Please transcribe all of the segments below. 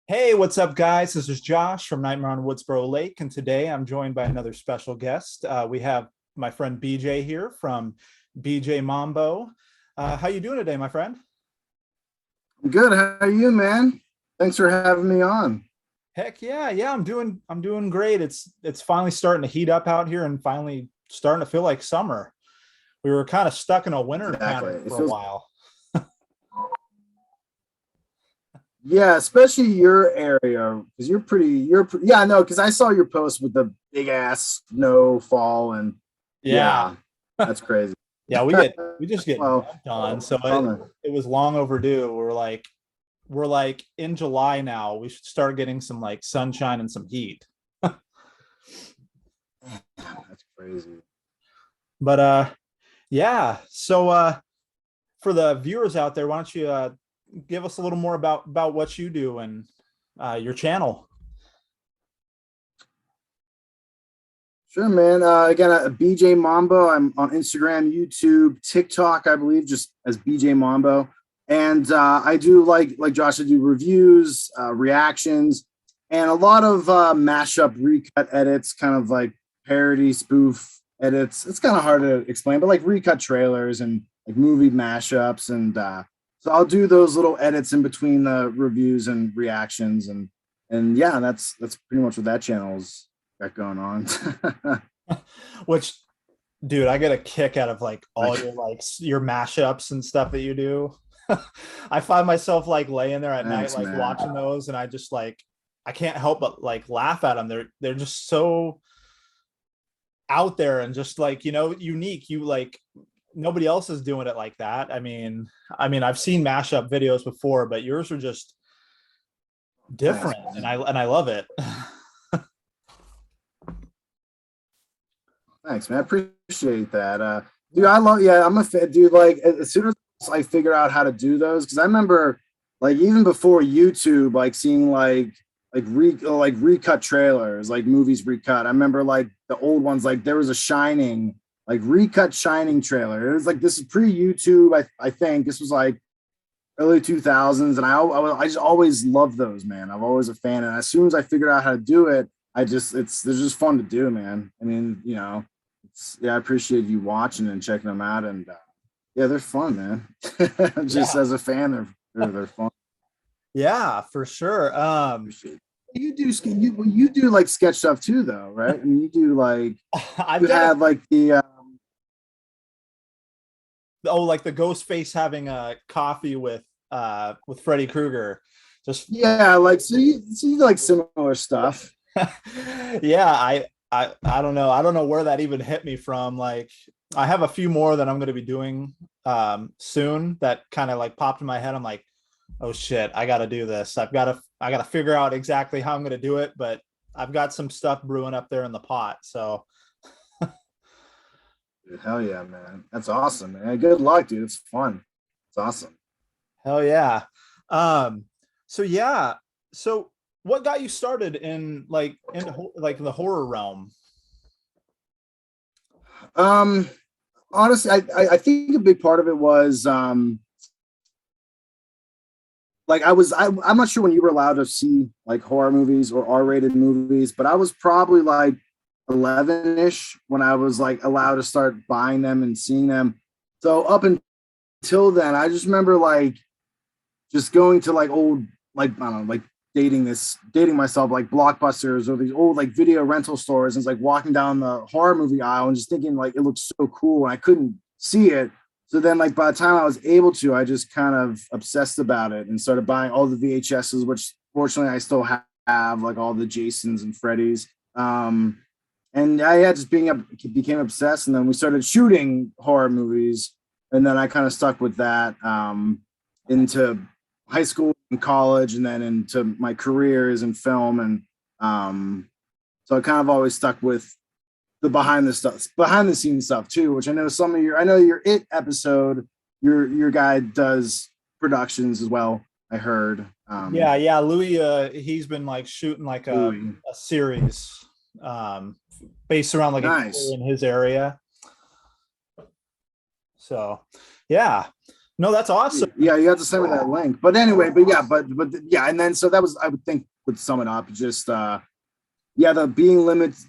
Hey, what's up, guys? This is Josh from Nightmare on Woodsboro Lake, and today I'm joined by another special guest. We have my friend BJ here from BJ Mombo. How you doing today, my friend? Good. How are you, man? Thanks for having me on. Heck yeah, I'm doing great. It's finally starting to heat up out here and finally starting to feel like summer. We were kind of stuck in a winter Exactly. pattern It for a feels, while. yeah, especially your area because yeah, I know because I saw your post with the big ass snow fall and Yeah, yeah, that's crazy. yeah, we just get Well, dumped on, so it's bummer. it was long overdue. We're like in July now. We should start getting some like sunshine and some heat. That's crazy. But yeah. So for the viewers out there, why don't you give us a little more about what you do and your channel? Sure, man. Again, BJ Mombo. I'm on Instagram, YouTube, TikTok, I believe, just as BJ Mombo. And I do like Josh, I do reviews, reactions, and a lot of mashup recut edits, kind of like parody spoof edits. It's kind of hard to explain, but like recut trailers and like movie mashups, and so I'll do those little edits in between the reviews and reactions, and yeah, that's pretty much what that channel's got going on. Which, dude, I get a kick out of like all your like your mashups and stuff that you do. I find myself like laying there at night Thanks, like man. watching those, and I just like I can't help but like laugh at them. They're just so out there and just like unique. You like nobody else is doing it like that. I mean I've seen mashup videos before, but yours are just Thanks, different, and man. I love it. Thanks, man. I appreciate that. Dude, I love. Yeah, I'm a fan, dude. Like as soon as I figure out how to do those, because I remember, like even before YouTube, like seeing like recut trailers, like movies recut. I remember like the old ones, like there was a Shining, like recut Shining trailer. It was like this is pre YouTube. I think this was like early 2000s, and I just always loved those, man. I'm always a fan, and as soon as I figured out how to do it, I just it's they're just fun to do, man. I mean, yeah, I appreciate you watching and checking them out, and yeah, they're fun, man. Just Yeah, as a fan, they're fun. yeah, for sure. Appreciate you do you do like sketch stuff too, though, right? I mean, you do like I've you done a had like the oh, like the ghost face having a coffee with Freddy Krueger. Just yeah, like so you do, like similar stuff. yeah, I don't know. I don't know where that even hit me from. Like I have a few more that I'm going to be doing soon that kind of like popped in my head. I'm like, oh shit, I got to do this. I got to figure out exactly how I'm going to do it, but I've got some stuff brewing up there in the pot. So Dude, hell yeah, man. That's awesome, man. Good luck, dude. It's fun. It's awesome. hell yeah. Um, so yeah. So what got you started in like into like the horror realm? Um, Honestly, I think a big part of it was like I'm not sure when you were allowed to see like horror movies or R-rated movies, but I was probably like 11ish when I was like allowed to start buying them and seeing them. So up until then, I just remember like just going to like old, like I don't know, like dating myself, like Blockbusters or these old like video rental stores, and it's like walking down the horror movie aisle and just thinking like it looks so cool, and I couldn't see it. So then, like by the time I was able to, I just kind of obsessed about it and started buying all the VHSs, which fortunately I still have, like all the Jasons and Freddys. And I had just became obsessed, and then we started shooting horror movies, and then I kind of stuck with that into high school and college, and then into my careers in film, and so I kind of always stuck with the behind the scenes stuff too, which I know I know your It episode, your guy does productions as well. I heard Yeah, Louis he's been like shooting like Louis. a series um based around like a killer Nice. in his area. So, yeah. No, that's awesome. Yeah, you have to send me that link. But anyway, but yeah, and then so that was, I would think, would sum it up. Just yeah, the being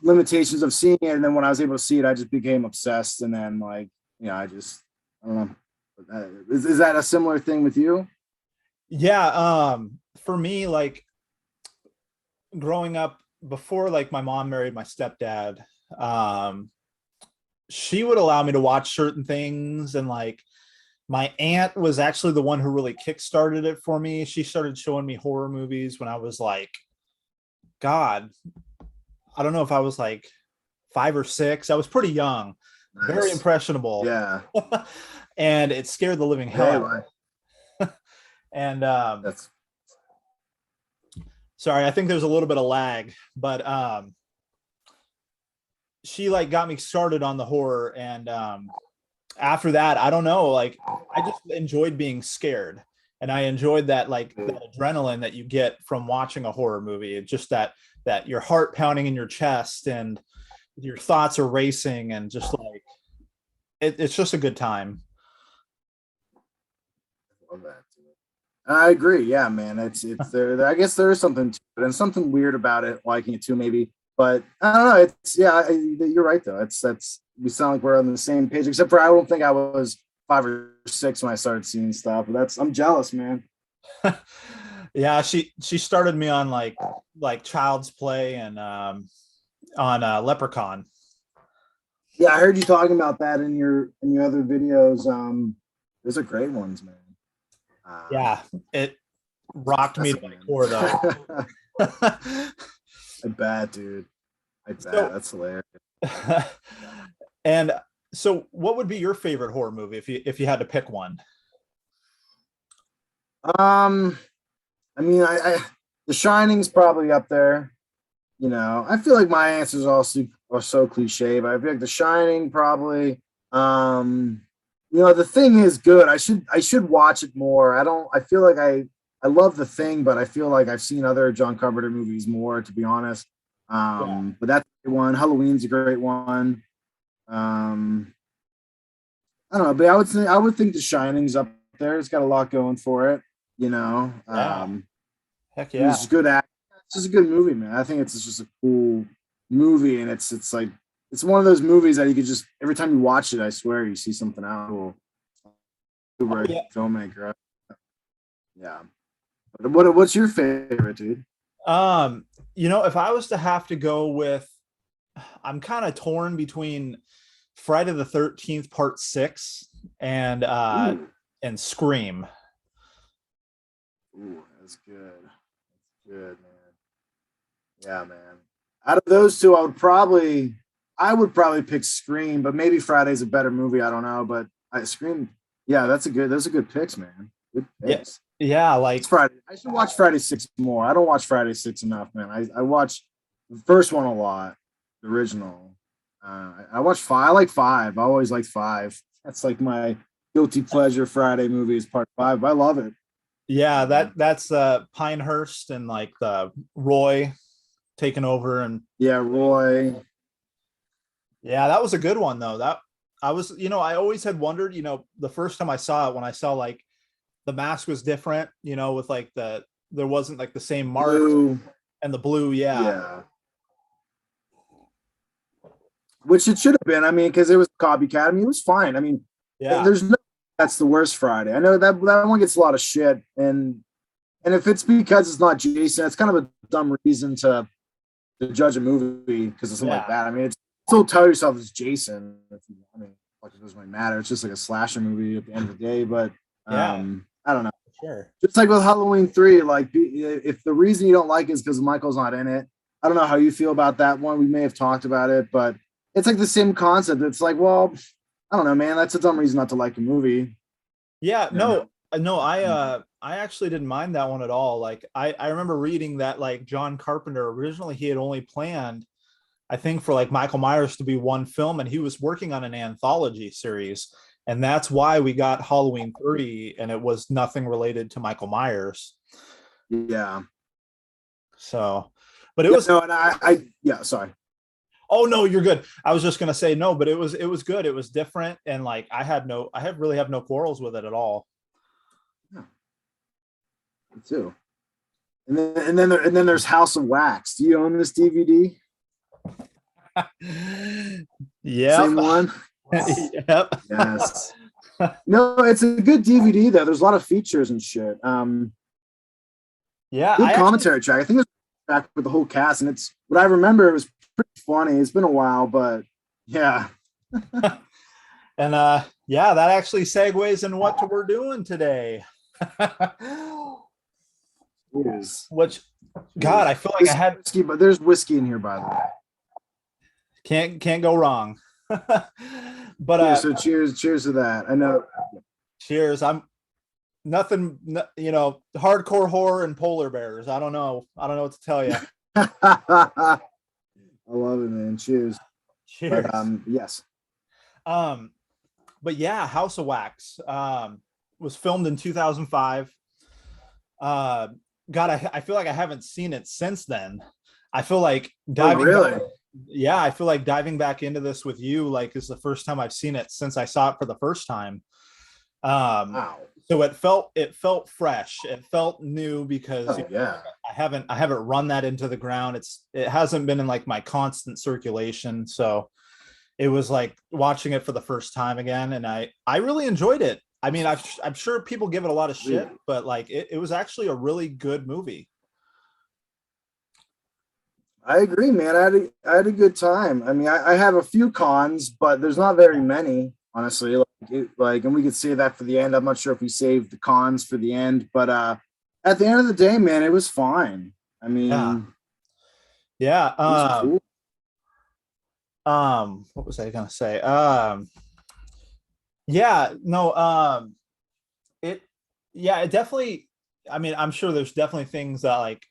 limitations of seeing it, and then when I was able to see it, I just became obsessed, and then like, I don't know. Is that a similar thing with you? Yeah, for me, like growing up before like my mom married my stepdad, um, she would allow me to watch certain things, and like my aunt was actually the one who really kickstarted it for me. She started showing me horror movies when I was like, God, I don't know if I was like 5 or 6. I was pretty young, very Nice. impressionable, Yeah. and it scared the living hell Hey, out of well, me. And that's sorry, I think there's a little bit of lag, but she like got me started on the horror, and after that, I don't know, like I just enjoyed being scared, and I enjoyed that like that adrenaline that you get from watching a horror movie. It's just that your heart pounding in your chest and your thoughts are racing, and just like it's just a good time. love that. I agree. Yeah, man. It's there. I guess there is something to it, and something weird about it, liking it too, maybe. But I don't know. It's yeah. You're right though. That's we sound like we're on the same page, except for I don't think I was 5 or 6 when I started seeing stuff. But that's I'm jealous, man. Yeah, she started me on like Child's Play and on Leprechaun. Yeah, I heard you talking about that in your other videos. Those are great ones, man. Yeah, it rocked me That's to my core though. I bet, dude. I bet So, that's hilarious. and so, what would be your favorite horror movie if you had to pick one? Um, I mean, The Shining's probably up there. I feel like my answers are so cliche, but I feel like The Shining probably. The Thing is good. I should watch it more. I feel like I love The Thing, but I feel like I've seen other John Carpenter movies more, to be honest. Yeah, But that's a good one. Halloween's a great one. Um, I don't know, but I would think The Shining's up there. It's got a lot going for it. yeah, heck And yeah, it's good act. It's just a good movie, man. I think it's just a cool movie, and it's like it's one of those movies that you could just every time you watch it, I swear you see something out cool. oh Kubrick yeah. filmmaker. Yeah. What's your favorite, dude? Um, if I was to have to go with, I'm kind of torn between Friday the 13th Part 6 and Ooh, Scream. that's good. That's good, man. Yeah, man. Out of those two, I would probably pick Scream, but maybe Friday's a better movie. I don't know, but I Scream. Yeah, those are good picks, man. Good Yeah, picks. yeah, It's like Friday. I should watch Friday Six more. I don't watch Friday Six enough, man. I watch the first one a lot, the original. I watch five. I like five. I always like five. That's like my guilty pleasure Friday movie is part five. I love it. yeah, Um, that's Pinehurst and like the Roy taking over, and yeah, Roy. yeah, that was a good one though. That I was, I always had wondered, the first time I saw it, when I saw like the mask was different, with like there wasn't like the same mark Blue. and the blue, yeah. Yeah, which it should have been. I mean, because it was copycat. I mean, it was fine. I mean, Yeah. there's no that's the worst Friday. I know that one gets a lot of shit, and if it's because it's not Jason, it's kind of a dumb reason to judge a movie because of something like Yeah. that. I mean, it's still tell yourself it's Jason. I mean, like it doesn't really matter. It's just like a slasher movie at the end of the day. But Yeah. I don't know. Sure. Just like with Halloween 3, like if the reason you don't like it is because Michael's not in it, I don't know how you feel about that one. We may have talked about it, but it's like the same concept. It's like, well, I don't know, man. That's a dumb reason not to like a movie. Yeah. You know? No, I actually didn't mind that one at all. Like I remember reading that like John Carpenter originally he had only planned, I think, for like Michael Myers to be one film, and he was working on an anthology series. And that's why we got Halloween 3, and it was nothing related to Michael Myers. Yeah. So, but it Yeah. was, No, and yeah. Sorry. oh no, you're good. I was just gonna say no, but it was good. It was different, and like I really have no quarrels with it at all. Me too. And then there's House of Wax. Do you own this DVD? Yep. Same one. Yep. Yes. No, it's a good DVD though. There's a lot of features and shit. Yeah, Good I actually commentary track. I think it's back with the whole cast, and it's what I remember. It was pretty funny. It's been a while, but yeah. and yeah, that actually segues in what we're doing today. Cheers. Which God, Cheers. I feel like I had whiskey, but there's whiskey in here, by the way. can't go wrong. But Cheers. So cheers to that. I know. cheers. I'm nothing, hardcore horror and polar bears. I don't know what to tell you. I love it, man. Cheers. Cheers. But, yes. But yeah, House of Wax was filmed in 2005. God, I feel like I haven't seen it since then. I feel like diving I feel like diving back into this with you like is the first time I've seen it since I saw it for the first time. Wow. So it felt fresh. It felt new because yeah. I haven't run that into the ground. It hasn't been in like my constant circulation. So it was like watching it for the first time again, and I really enjoyed it. I mean, I'm sure people give it a lot of shit, but like it was actually a really good movie. I agree, man. I had a good time. I mean, I have a few cons, but there's not very many, honestly. And we could say that for the end. I'm not sure if we saved the cons for the end, but at the end of the day, man, it was fine. I mean, yeah. It was cool. What was I gonna say? Yeah, no, it definitely. I mean, I'm sure there's definitely things that like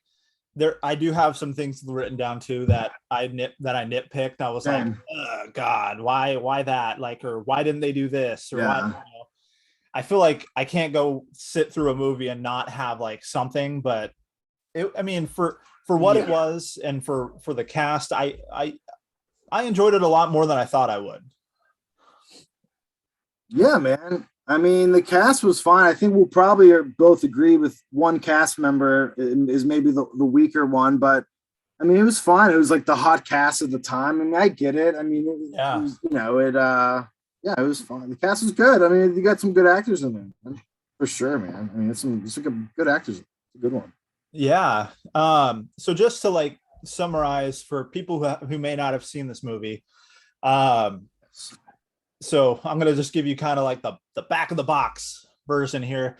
there. I do have some things written down too that I nitpicked. I was like, oh, God, why that? Like, or why didn't they do this? Or why? I feel like I can't go sit through a movie and not have like something. But I mean, for what it was and for the cast, I enjoyed it a lot more than I thought I would. Yeah, man. I mean, the cast was fine. I think we'll probably both agree with one cast member is maybe the weaker one, but I mean, it was fine. It was like the hot cast at the time. I mean, I get it. I mean, it was, it was fine. The cast was good. I mean, you got some good actors in there, for sure, man. I mean, it's like good actors. It's a good one. Yeah. So just to like summarize for people who may not have seen this movie, so I'm going to just give you kind of like the back of the box version here.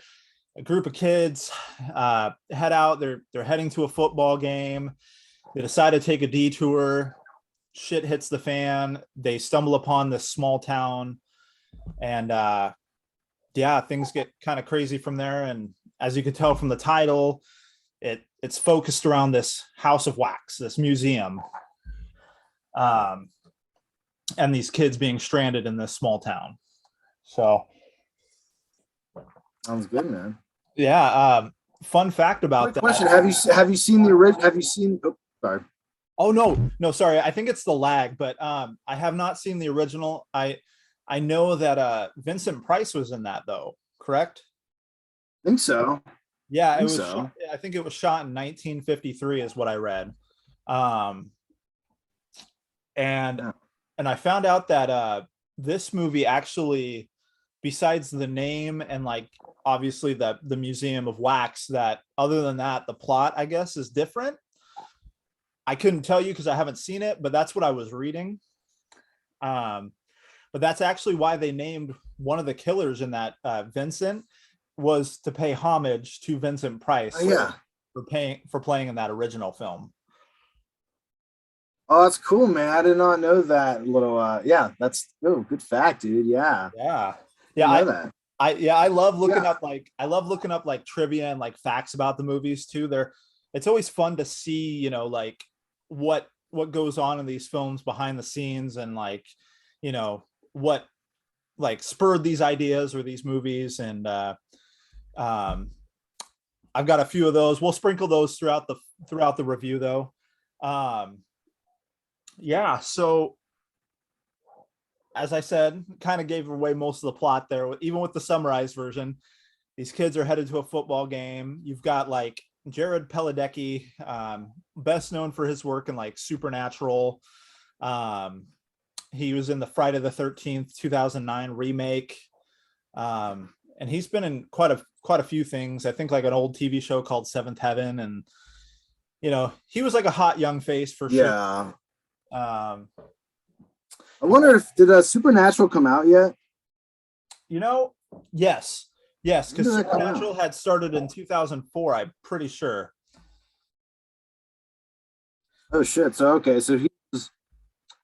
A group of kids head out. They're heading to a football game. They decide to take a detour. Shit hits the fan. They stumble upon this small town, and things get kind of crazy from there. And as you can tell from the title, it's focused around this House of Wax, this museum. And these kids being stranded in this small town. So sounds good, man. Yeah. Fun fact about that. Question: Have you seen the original? Have you seen? Oh, sorry. Oh no, sorry. I think it's the lag, but I have not seen the original. I know that Vincent Price was in that though. Correct? I think so. Yeah, it was. I think it was shot in 1953, is what I read. And I found out that this movie actually, besides the name and like obviously the Museum of Wax, that other than that, the plot, I guess, is different. I couldn't tell you because I haven't seen it, but that's what I was reading. But that's actually why they named one of the killers in that Vincent, was to pay homage to Vincent Price for playing in that original film. Oh, that's cool, man. I did not know that little that's good fact, dude. Yeah. I love looking up like trivia and like facts about the movies too. It's always fun to see, like what goes on in these films behind the scenes, and like, what like spurred these ideas or these movies. And I've got a few of those. We'll sprinkle those throughout the review though. So as I said, kind of gave away most of the plot there, even with the summarized version. these kids are headed to a football game. You've got like Jared Padalecki, best known for his work in like Supernatural. He was in the Friday the 13th 2009 remake. And he's been in quite a few things. I think like an old TV show called Seventh Heaven, and he was like a hot young face for sure. Yeah. I wonder if did Supernatural come out yet? Yes, because Supernatural had started in 2004. I'm pretty sure. Oh shit! So okay, so that's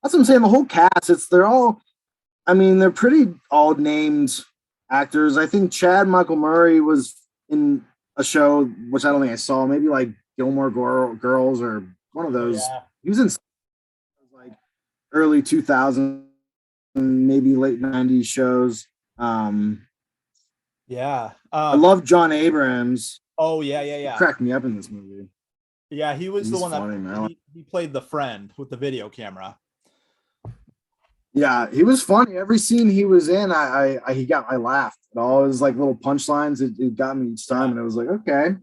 what I'm saying. The whole cast, they're pretty all named actors. I think Chad Michael Murray was in a show which I don't think I saw. Maybe like Gilmore Girls or one of those. Yeah. He was in like early 2000s, maybe late 90s shows. Yeah. I love John Abrams. Oh yeah. He cracked me up in this movie. Yeah, he's the one that he played the friend with the video camera. Yeah, he was funny. Every scene he was in, I laughed at all his like little punchlines. It got me each time, and it was like, okay.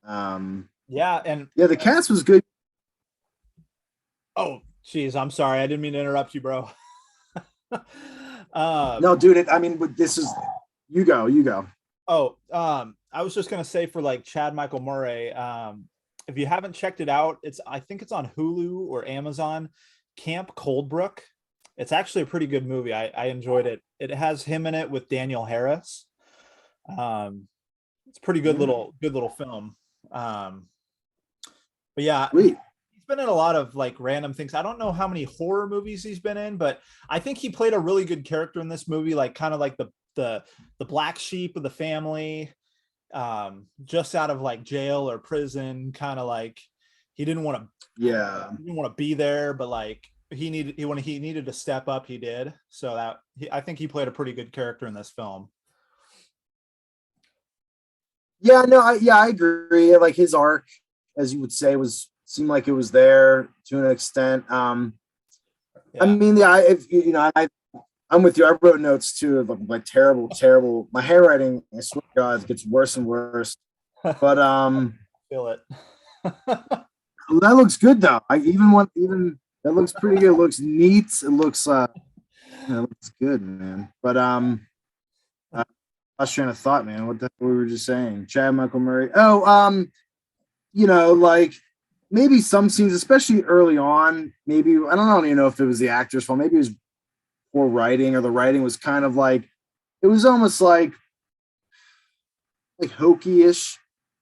The cast was good. Oh, geez, I'm sorry, I didn't mean to interrupt you, bro. No, dude. This is you go. Oh, I was just gonna say for like Chad Michael Murray. If you haven't checked it out, I think it's on Hulu or Amazon. Camp Coldbrook. It's actually a pretty good movie. I enjoyed it. It has him in it with Daniel Harris. It's pretty good little film. But yeah, he's been in a lot of like random things. I don't know how many horror movies he's been in, but I think he played a really good character in this movie, like kind of like the black sheep of the family, just out of like jail or prison, kind of like he didn't want to be there, but like when he needed to step up, he did. So I think he played a pretty good character in this film. Yeah, no, I agree. Like his arc, as you would say, seemed like it was there to an extent. I mean, I'm with you. I wrote notes too of like terrible. My handwriting, I swear to God, gets worse and worse. But feel it. That looks good though. That looks pretty good. It looks neat. It looks good, man. But I was trying to thought, man. What the hell we were just saying? Chad Michael Murray. Oh, like maybe some scenes, especially early on, maybe I don't even know if it was the actor's fault. Maybe it was poor writing, or the writing was kind of like it was almost like hokey-ish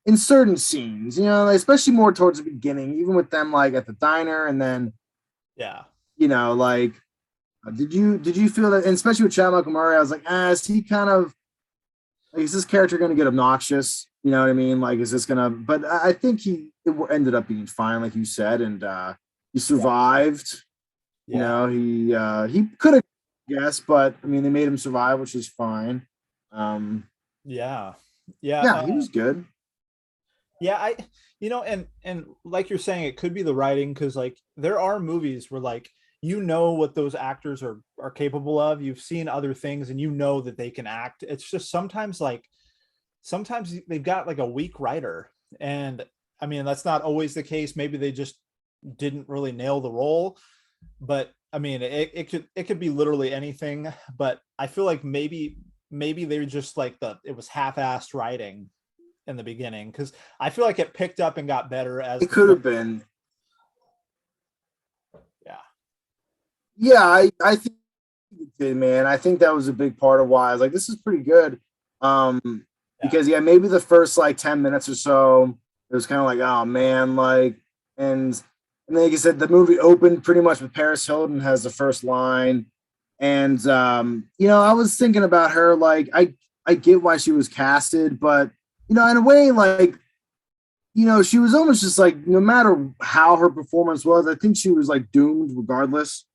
in certain scenes, especially more towards the beginning, even with them like at the diner, and then did you feel that, and especially with Chad Michael Murray, I was like, is he kind of like, is this character going to get obnoxious? You know what I mean? Like, is this gonna? But I think it ended up being fine, like you said, and he survived. Yeah. He could have, yes, but I mean, they made him survive, which is fine. He was good. Yeah, and like you're saying, it could be the writing, because like there are movies where like what those actors are capable of. You've seen other things and that they can act. It's just sometimes they've got like a weak writer, and I mean that's not always the case. Maybe they just didn't really nail the role, but I mean it could be literally anything. But I feel like maybe they're just like it was half-assed writing in the beginning, because I feel like it picked up and got better as it could have been. Yeah, I think it did, man. I think that was a big part of why I was like, this is pretty good. Because maybe the first like 10 minutes or so, it was kind of like, oh man, like, and then like you said, the movie opened pretty much with Paris Hilton has the first line. And I was thinking about her, like, I get why she was casted, but in a way, like, she was almost just like, no matter how her performance was, I think she was like doomed regardless.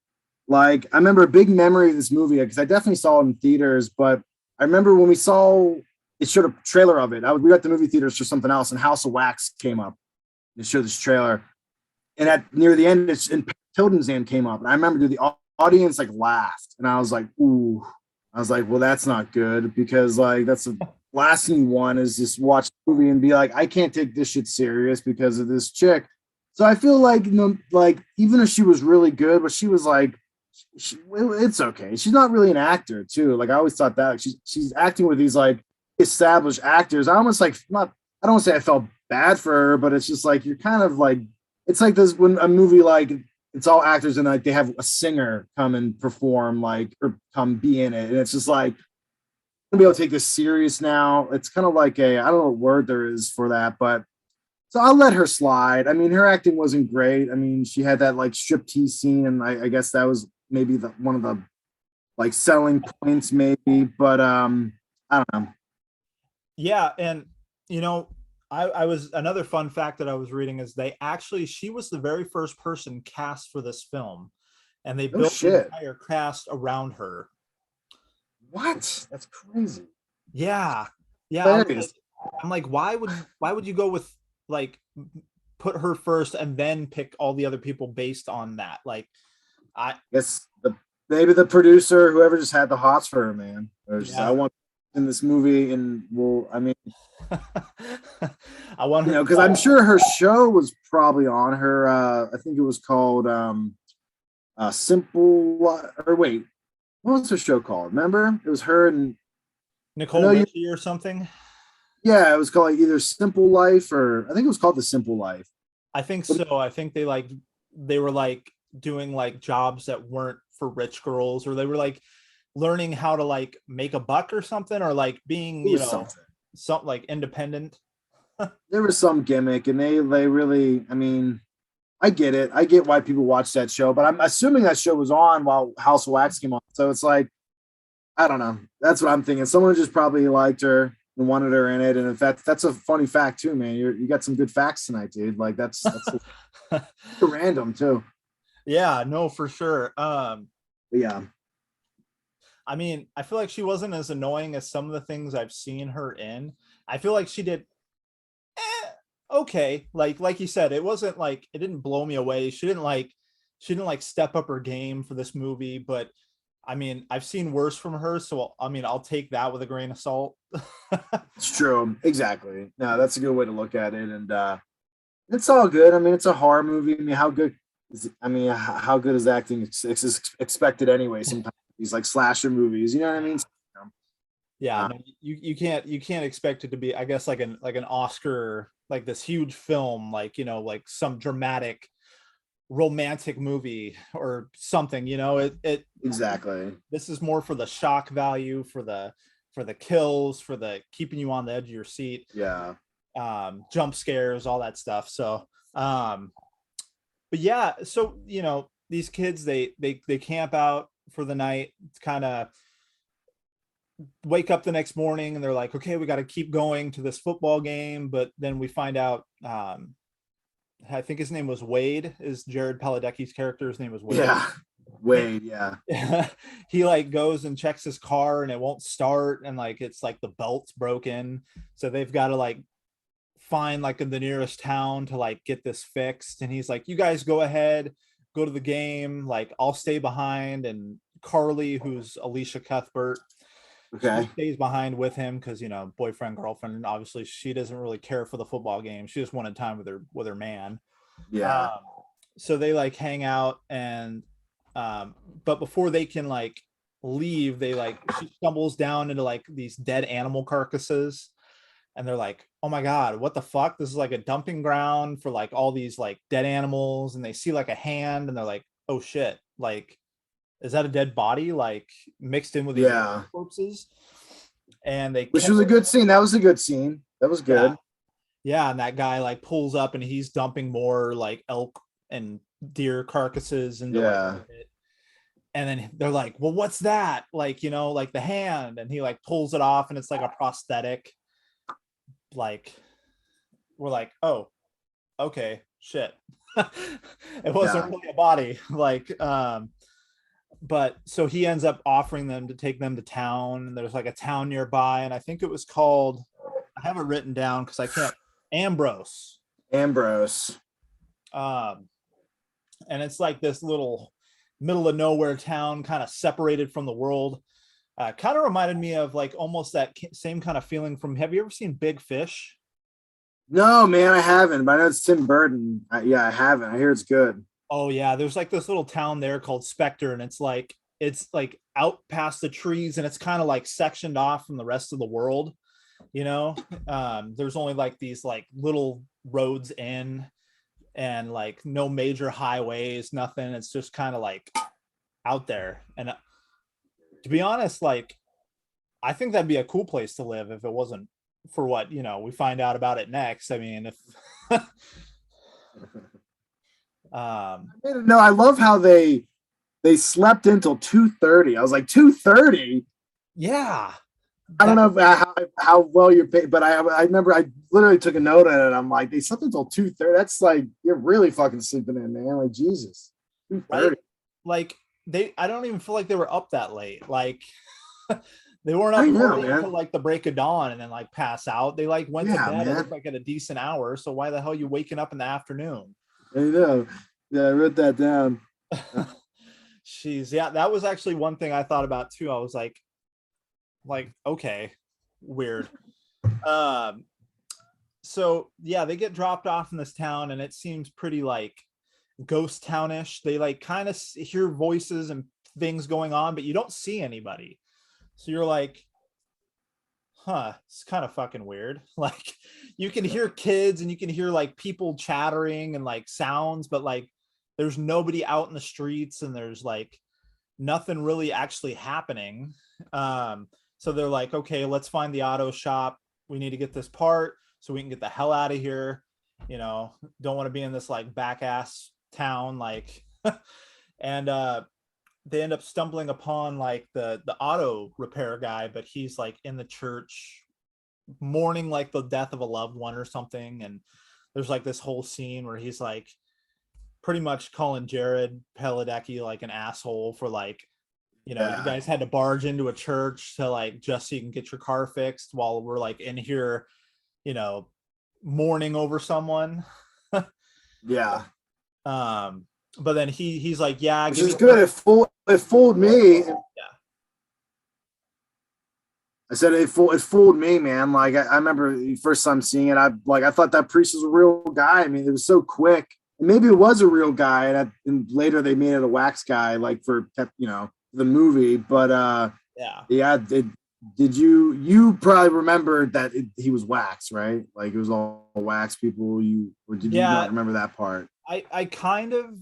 Like, I remember a big memory of this movie, because I definitely saw it in theaters, but I remember when we saw it, showed a trailer of it. We were at the movie theaters for something else, and House of Wax came up. It showed this trailer, and near the end, and Hilton's name came up, and I remember the audience like laughed, and I was like, ooh. I was like, well, that's not good, because like that's a last thing you want is just watch the movie and be like, I can't take this shit serious because of this chick. So I feel like, like even if she was really good, but she was like, it's okay. She's not really an actor, too. Like I always thought that she's acting with these like established actors. I almost like not. I don't want to say I felt bad for her, but it's just like you're kind of like it's like this when a movie like it's all actors and like they have a singer come and perform like or come be in it, and it's just like I'm gonna be able to take this serious now. It's kind of like a I don't know what word there is for that, but so I'll let her slide. I mean, her acting wasn't great. I mean, she had that like striptease scene, and I guess that was maybe the one of the like selling points, maybe. But I don't know. Yeah, and you know, I was another fun fact that I was reading is she was the very first person cast for this film, and they No built the shit. entire cast around her. What? That's crazy. Yeah, yeah. Hilarious. I'm like, why would you go with like put her first and then pick all the other people based on that? Like, I Guess maybe the producer, whoever just had the hots for her, man. Or just I yeah. want in this movie, and well, I mean, I want her. because I'm sure her show was probably on her. I think it was called Simple. Or wait, what was her show called? Remember, it was her and I Nicole know you. Richie or something. Yeah, it was called like either Simple Life or I think it was called The Simple Life. I think so. I think they were like doing like jobs that weren't for rich girls, or they were like learning how to like make a buck or something, or like being, It was something. something like independent. There was some gimmick, and they really. I mean, I get it. I get why people watch that show, but I'm assuming that show was on while House of Wax came on. So it's like, I don't know. That's what I'm thinking. Someone just probably liked her and wanted her in it. And in fact, that's a funny fact too, man. You got some good facts tonight, dude. Like that's random too. Yeah, no, for sure. But yeah. I mean, I feel like she wasn't as annoying as some of the things I've seen her in. I feel like she did okay. Like you said, it wasn't like it didn't blow me away. She didn't like step up her game for this movie, but I mean, I've seen worse from her, so I mean, I'll take that with a grain of salt. It's true. Exactly. No, that's a good way to look at it. And it's all good. I mean, it's a horror movie. I mean, how good is it, I mean, how good is acting expected anyway? Sometimes these like slasher movies, you know what I mean? Yeah, Uh, no, you can't expect it to be, I guess, like an Oscar, like this huge film, like, like some dramatic romantic movie or something, it exactly. this is more for the shock value, for the kills, for the keeping you on the edge of your seat, Yeah. jump scares, all that stuff. So but yeah, so these kids, they camp out for the night, kind of wake up the next morning, and they're like, okay, we got to keep going to this football game. But then we find out, I think his name was Wade, is Jared Paladecki's character's name was Wade. Yeah. Wade. Yeah. He like goes and checks his car and it won't start, and like it's like the belt's broken, so they've got to like find like in the nearest town to like get this fixed. And he's like, you guys go ahead, go to the game, like I'll stay behind. And Carly, who's Alicia Cuthbert, she Okay. stays behind with him because, boyfriend, girlfriend, and obviously she doesn't really care for the football game. She just wanted time with her man. Yeah. um, so they like hang out, and but before they can like leave, they like she stumbles down into like these dead animal carcasses, and they're like, oh my god, what the fuck, this is like a dumping ground for like all these like dead animals. And they see like a hand, and they're like, oh shit, like, is that a dead body like mixed in with these Yeah. corpses? And they Which was a good scene. That was a good scene. That was yeah, good. yeah. And that guy like pulls up, and he's dumping more like elk and deer carcasses into like Yeah. it. And then they're like, well, what's that, like, like the hand? And he like pulls it off, and it's like a prosthetic. Like, we're like, oh, okay, shit. It wasn't Yeah. really a body. Like, but so he ends up offering them to take them to town, and there's like a town nearby, and I think it was called, I have it written down because I can't, Ambrose. Ambrose. um and it's like this little middle of nowhere town, kind of separated from the world. Kind of reminded me of like almost that same kind of feeling from, have you ever seen Big Fish? No, man, I haven't. But I know it's Tim Burton. Yeah, I haven't. I hear it's good. Oh yeah, there's like this little town there called Spectre, and it's like out past the trees, and it's kind of like sectioned off from the rest of the world. You know, there's only like these like little roads in, and like no major highways, nothing. It's just kind of like out there. And to be honest, like I think that'd be a cool place to live if it wasn't for what, we find out about it next. I mean, if No, I love how they slept until 2:30. I was like 2:30. yeah, I don't that, know how well you're paid, but I remember I literally took a note of it. I'm like, they slept until 2:30. That's like you're really fucking sleeping in, man. Like Jesus, right? 2:30. Like I don't even feel like they were up that late. Like they weren't up I know, partying until man. like the break of dawn and then like pass out. They like went to Yeah, bed. It looked man. like at a decent hour. So why the hell are you waking up in the afternoon? I know. Yeah, I wrote that down. Jeez, yeah, that was actually one thing I thought about too. I was like, okay, weird. Um, so yeah, they get dropped off in this town, and it seems pretty like ghost townish. They like kind of hear voices and things going on, but you don't see anybody. So you're like, huh, it's kind of fucking weird. Like you can hear kids and you can hear like people chattering and like sounds, but like there's nobody out in the streets, and there's like nothing really actually happening. So they're like, okay, let's find the auto shop. We need to get this part so we can get the hell out of here. Don't want to be in this like back ass town. Like, and they end up stumbling upon like the auto repair guy, but he's like in the church mourning like the death of a loved one or something. And there's like this whole scene where he's like pretty much calling Jared Padalecki like an asshole for like, you Yeah. guys had to barge into a church to like just so you can get your car fixed while we're like in here, you know, mourning over someone. Yeah. But then he's like, yeah, Which give is me good. It fooled me. yeah, I said it fooled me, man. Like I remember the first time seeing it, I thought that priest was a real guy. I mean, it was so quick. Maybe it was a real guy, and later they made it a wax guy, like for the movie. But yeah. yeah, did you probably remember that he was wax, right? Like it was all wax people. Or did you not Yeah, remember that part? I kind of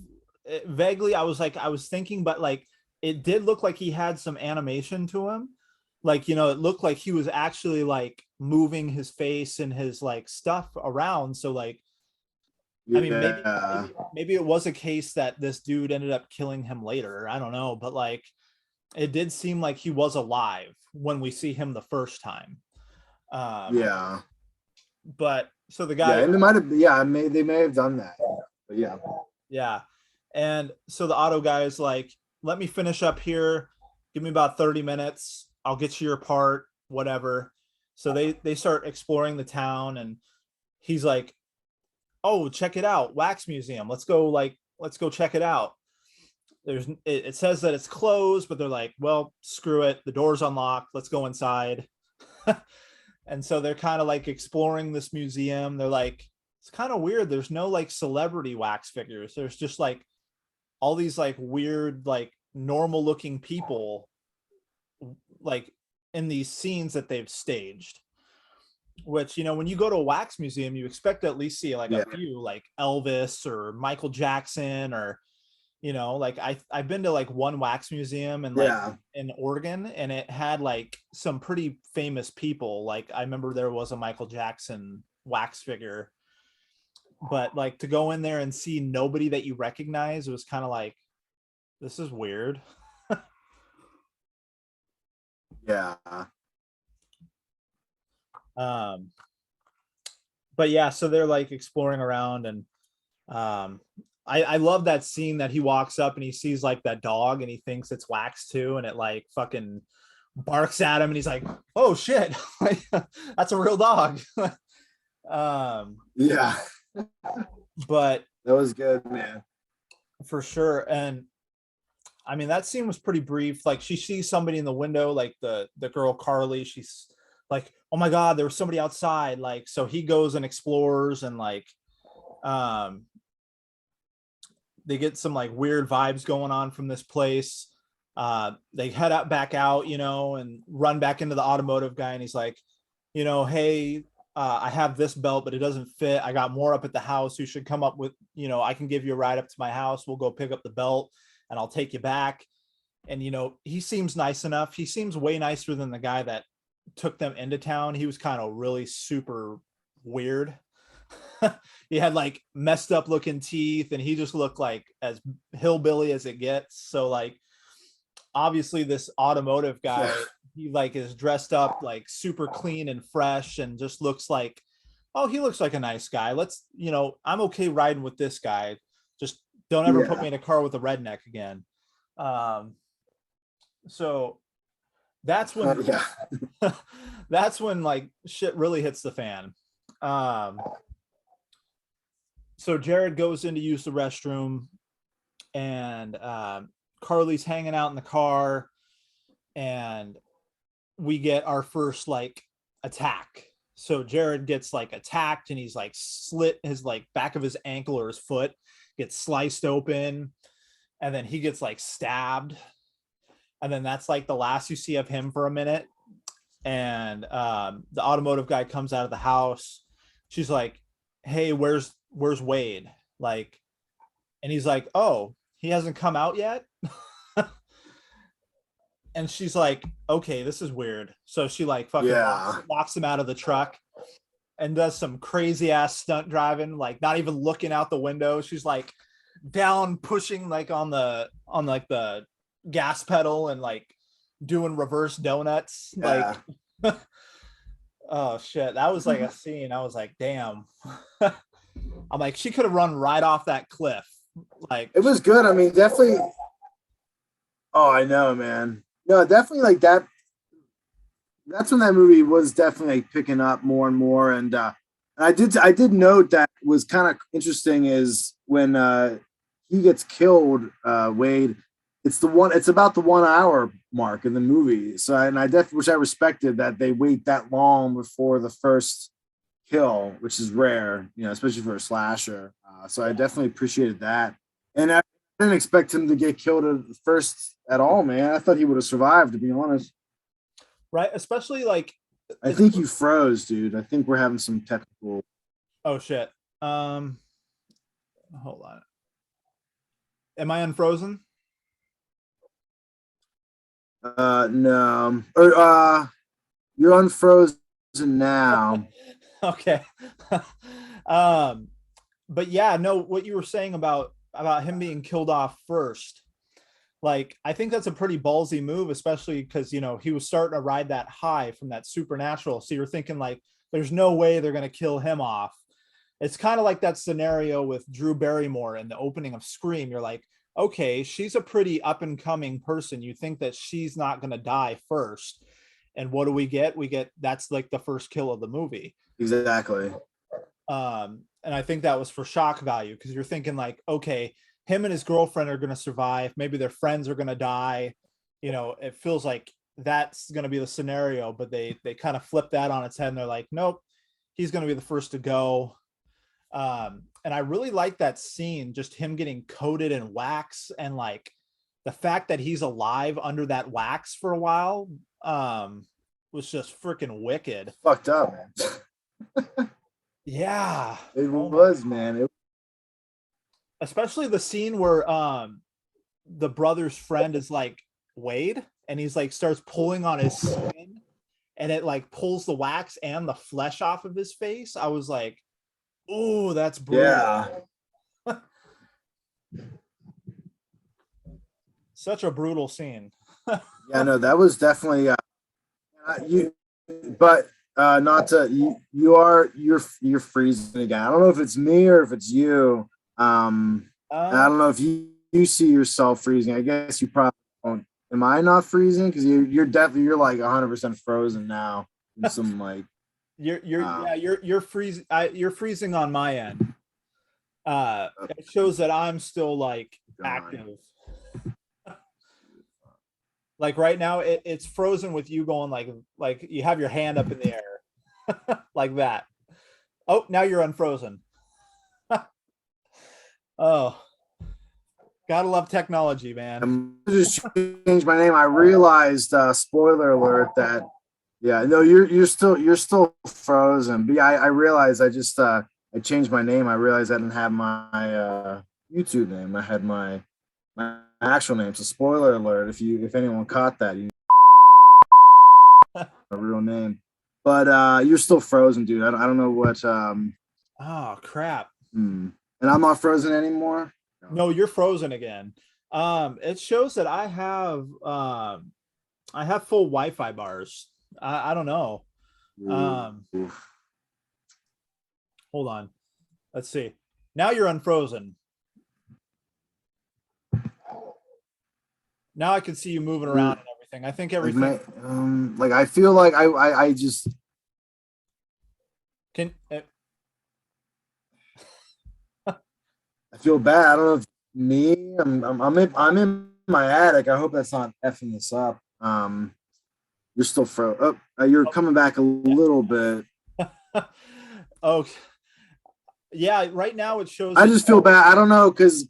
vaguely I was thinking, but like it did look like he had some animation to him. Like, it looked like he was actually like moving his face and his like stuff around. So like, I mean, Yeah, maybe it was a case that this dude ended up killing him later. I don't know, but like it did seem like he was alive when we see him the first time. Um, yeah, but so the yeah. guy, And it might have, yeah, they may have done that. But yeah, yeah. And so the auto guy is like, let me finish up here. Give me about 30 minutes. I'll get you your part, whatever. So they start exploring the town, and he's like, oh, check it out. Wax museum. Let's go check it out. It says that it's closed, but they're like, well, screw it. The door's unlocked. Let's go inside. And so they're kind of like exploring this museum. They're like, it's kind of weird. There's no like celebrity wax figures. There's just like all these like weird, like normal looking people like in these scenes that they've staged. Which, when you go to a wax museum, you expect to at least see like yeah, a few like Elvis or Michael Jackson, or like I've been to like one wax museum and like yeah. in Oregon, and it had like some pretty famous people. Like I remember there was a Michael Jackson wax figure, but like to go in there and see nobody that you recognize, it was kind of like, this is weird. Yeah. um but yeah, so they're like exploring around, and I love that scene that he walks up and he sees like that dog and he thinks it's wax too, and it like fucking barks at him, and he's like, oh shit, like, that's a real dog. um Yeah. but That was good, man. for sure. And I mean, that scene was pretty brief. Like she sees somebody in the window, like the girl Carly. She's like, "Oh my God, there was somebody outside!" Like, so he goes and explores, and like, um, they get some like weird vibes going on from this place. They head out back out, and run back into the automotive guy, and he's like, hey, I have this belt, but it doesn't fit. I got more up at the house. You should come up with, I can give you a ride up to my house. We'll go pick up the belt and I'll take you back. And, he seems nice enough. He seems way nicer than the guy that took them into town. He was kind of really super weird. He had like messed up looking teeth and he just looked like as hillbilly as it gets. So like, obviously this automotive guy, he like is dressed up like super clean and fresh and just looks like, oh, he looks like a nice guy. Let's, I'm okay riding with this guy. Just don't ever put me in a car with a redneck again. So that's when that's when like shit really hits the fan. So Jared goes in to use the restroom, and Carly's hanging out in the car, and we get our first like attack. So Jared gets like attacked, and he's like slit his like back of his ankle or his foot gets sliced open, and then he gets like stabbed, and then that's like the last you see of him for a minute. And the automotive guy comes out of the house. She's like, hey, where's Wade? Like, and he's like, oh, he hasn't come out yet. And she's like, okay, this is weird. So she like fucking locks him out of the truck and does some crazy ass stunt driving, like not even looking out the window. She's like down pushing like on like the gas pedal and like doing reverse donuts. Like, oh shit. That was like a scene. I was like, damn. I'm like, she could have run right off that cliff. Like, it was good. I mean, definitely. Oh, I know, man. No, definitely like that. That's when that movie was definitely like picking up more and more. And I did note that was kind of interesting is when he gets killed, Wade. It's about the 1 hour mark in the movie. So I definitely, which I respected that they wait that long before the first kill, which is rare, especially for a slasher. So I definitely appreciated that. And I didn't expect him to get killed at first at all, man. I thought he would have survived, to be honest. Right, especially like I think you froze, dude. I think we're having some technical. Oh shit. Hold on. Am I unfrozen? No. Or you're unfrozen now. Okay. But yeah, no, what you were saying about him being killed off first, like I think that's a pretty ballsy move, especially because he was starting to ride that high from that supernatural. So you're thinking like there's no way they're going to kill him off. It's kind of like that scenario with Drew Barrymore in the opening of Scream. You're like, okay, she's a pretty up and coming person. You think that she's not going to die first. And what do we get? We get that's like the first kill of the movie. Exactly. And I think that was for shock value because you're thinking like, okay, him and his girlfriend are going to survive. Maybe their friends are going to die. It feels like that's going to be the scenario, but they kind of flip that on its head and they're like, nope, he's going to be the first to go. And I really like that scene, just him getting coated in wax and like the fact that he's alive under that wax for a while was just freaking wicked. Fucked up, man. Yeah, it was, man. Especially the scene where the brother's friend is like Wade and he's like starts pulling on his skin and it like pulls the wax and the flesh off of his face. I was like, oh, that's brutal. Yeah. Such a brutal scene. Yeah, no, that was definitely you're freezing again. I don't know if it's me or if it's you. I don't know if you see yourself freezing. I guess you probably don't. Am I not freezing? Because you're like 100% frozen now. Some like you're freezing. You're freezing on my end. It shows that I'm still like active. Like right now, it's frozen with you going like you have your hand up in the air like that. Oh, now you're unfrozen. Oh, gotta love technology, man. I just changed my name. I realized, spoiler alert, that yeah, no, you're still frozen. But yeah, I realized I changed my name. I realized I didn't have my YouTube name. I had my actual name. So spoiler alert, if anyone caught that, you know, a real name. But you're still frozen, dude. I don't know what Oh crap. and I'm not frozen anymore. No, you're frozen again. It shows that I have full Wi-Fi bars. I don't know. Um, hold on. Let's see. Now you're unfrozen. Now I can see you moving around and everything. I think everything Like I feel like I just can. I feel bad. I don't know if me. I'm in my attic. I hope that's not effing this up. You're still you're coming back a little bit. Oh, yeah. Right now it shows. I just feel bad. I don't know because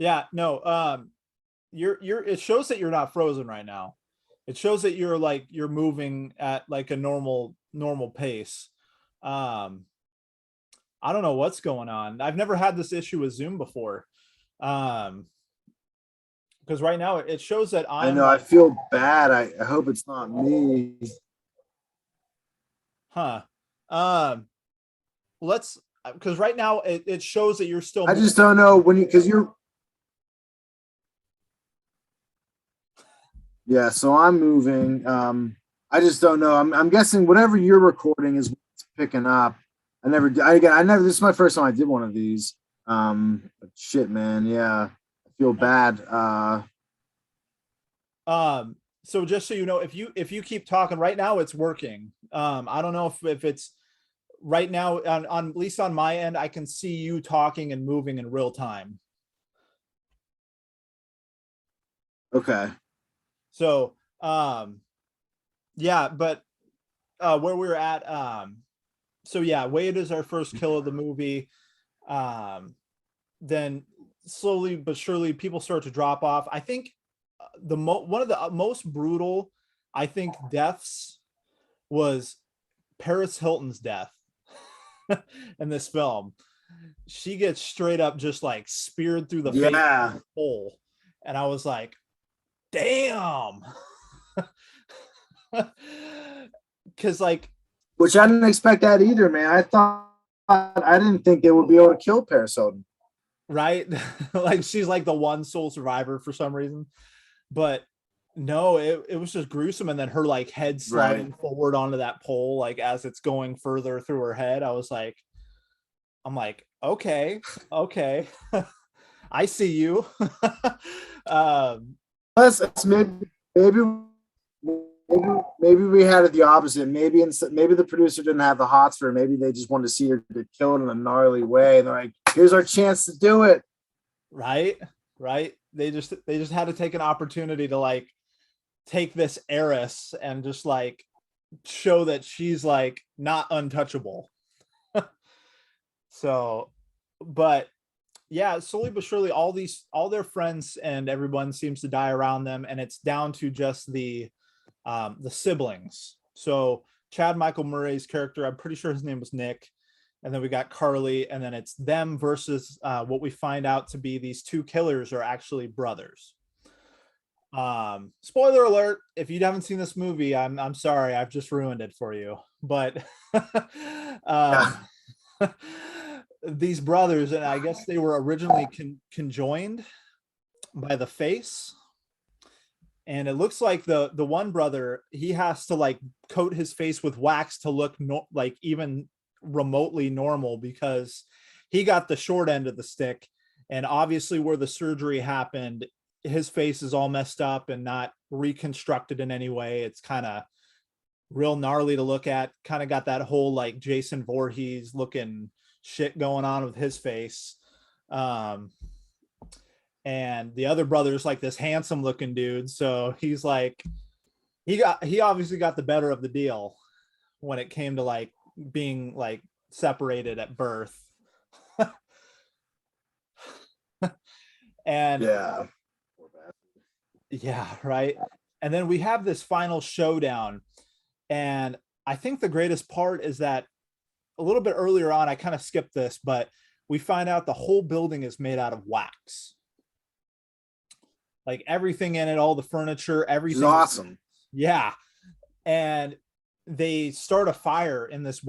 yeah, no. You're. It shows that you're not frozen right now. It shows that you're moving at like a normal pace. Um, I don't know what's going on. I've never had this issue with Zoom before. Because right now it shows that I I'm know I feel bad. I hope it's not me. huh. Let's because right now it shows that you're still I just don't know when because you're. Yeah, so I'm moving. I just don't know. I'm guessing whatever you're recording is what's picking up. I never. I never. This is my first time I did one of these. But shit, man. Yeah, I feel bad. So just so you know, if you keep talking right now, it's working. I don't know if it's right now on at least on my end, I can see you talking and moving in real time. Okay. So yeah, but where we were at, so yeah, Wade is our first kill of the movie. Then slowly but surely people start to drop off. I think one of the most brutal, I think, deaths was Paris Hilton's death in this film. She gets straight up just like speared through the face hole, and I was like, damn. Because like, which I didn't expect that either, man. I didn't think they would be able to kill Paris Hilton. Right? Like she's like the one sole survivor for some reason. But no, it was just gruesome. And then her like head sliding forward onto that pole, like as it's going further through her head. I'm like, okay. I see you. Plus, maybe we had it the opposite. Maybe the producer didn't have the hots for her. Maybe they just wanted to see her get killed in a gnarly way. And they're like, here's our chance to do it. Right. They just had to take an opportunity to like take this heiress and just like show that she's like not untouchable. So, but yeah, slowly but surely all their friends and everyone seems to die around them, and it's down to just the siblings. So Chad Michael Murray's character, I'm pretty sure his name was Nick, and then we got Carly, and then it's them versus what we find out to be these two killers are actually brothers. Spoiler alert, if you haven't seen this movie, I'm sorry, I've just ruined it for you. But these brothers, and I guess they were originally conjoined by the face. And it looks like the one brother, he has to like coat his face with wax to look like even remotely normal, because he got the short end of the stick. And obviously where the surgery happened, his face is all messed up and not reconstructed in any way. It's kind of real gnarly to look at. Kind of got that whole like Jason Voorhees looking shit going on with his face. And and the other brother's like this handsome looking dude. So he's like, he obviously got the better of the deal when it came to like being like separated at birth. And Yeah. yeah, right. And then we have this final showdown. And I think the greatest part is that a little bit earlier on, I kind of skipped this, but we find out the whole building is made out of wax. Like everything in it, all the furniture, everything. Awesome. Yeah. And they start a fire in this